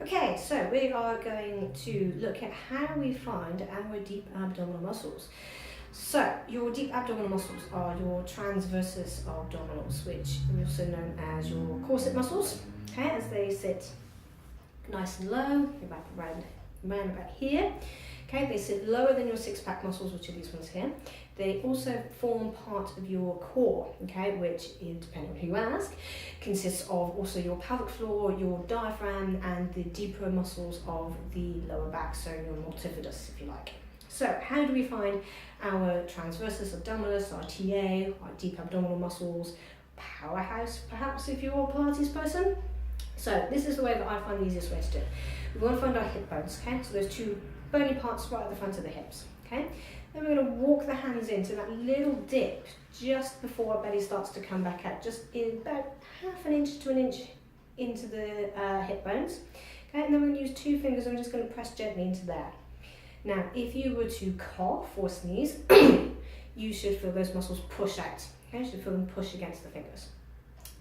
Okay, so we are going to look at how we find our deep abdominal muscles. So your deep abdominal muscles are your transversus abdominals, which are also known as your corset muscles, okay, as they sit nice and low, about around about here. Okay, they sit lower than your six-pack muscles, which are these ones here. They also form part of your core, okay, which is, depending on who you ask, consists of also your pelvic floor, your diaphragm, and the deeper muscles of the lower back, so your multifidus, if you like. So how do we find our transversus abdominis, our TA, our deep abdominal muscles, powerhouse perhaps if you're a Pilates person? So this is the way that I find the easiest way to do it. We want to find our hip bones, okay? So those two bony parts right at the front of the hips, okay? Then we're going to walk the hands into that little dip just before our belly starts to come back out, just in about half an inch to an inch into the hip bones, okay? And then we're going to use two fingers and we're just going to press gently into there. Now, if you were to cough or sneeze, you should feel those muscles push out, okay? You should feel them push against the fingers,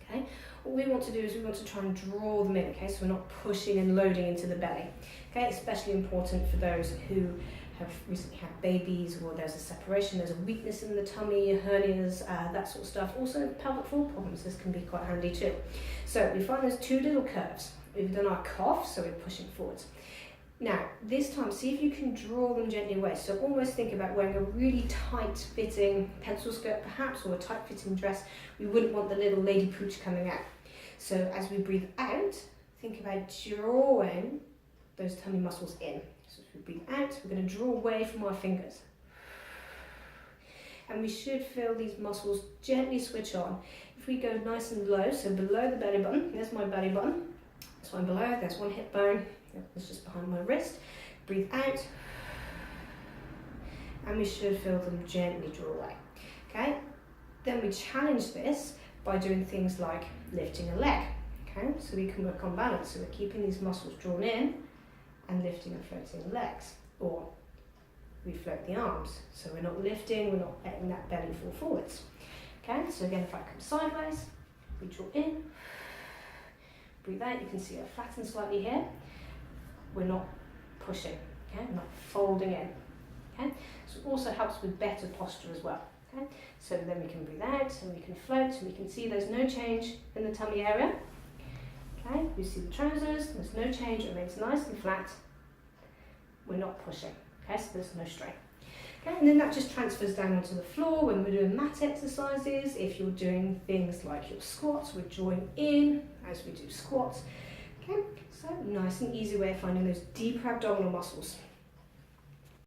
okay? What we want to do is we want to try and draw them in, okay? So we're not pushing and loading into the belly, okay? Especially important for those who have recently had babies, or there's a separation, there's a weakness in the tummy, hernias, that sort of stuff. Also pelvic floor problems, this can be quite handy too. So we find those two little curves. We've done our cough, so we're pushing forwards. Now, this time, see if you can draw them gently away. So almost think about wearing a really tight-fitting pencil skirt, perhaps, or a tight-fitting dress. We wouldn't want the little lady pooch coming out. So as we breathe out, think about drawing those tummy muscles in. So as we breathe out, we're going to draw away from our fingers. And we should feel these muscles gently switch on. If we go nice and low, so below the belly button, there's my belly button. There's one below, there's one hip bone. It's just behind my wrist. Breathe out, and we should feel them gently draw away. Okay, then we challenge this by doing things like lifting a leg. Okay, so we can work on balance. So we're keeping these muscles drawn in and lifting and floating the legs, or we float the arms. So we're not lifting, we're not letting that belly fall forwards. Okay, so again, if I come sideways, we draw in, breathe out. You can see I flatten slightly here. We're not pushing, okay? We're not folding in, okay? So it also helps with better posture as well, okay? So then we can breathe out and we can float and we can see there's no change in the tummy area, okay? You see the trousers, there's no change, it remains nice and flat. We're not pushing, okay? So there's no strain. Okay, and then that just transfers down onto the floor when we're doing mat exercises. If you're doing things like your squats, we're drawing in as we do squats. Okay, so nice and easy way of finding those deeper abdominal muscles.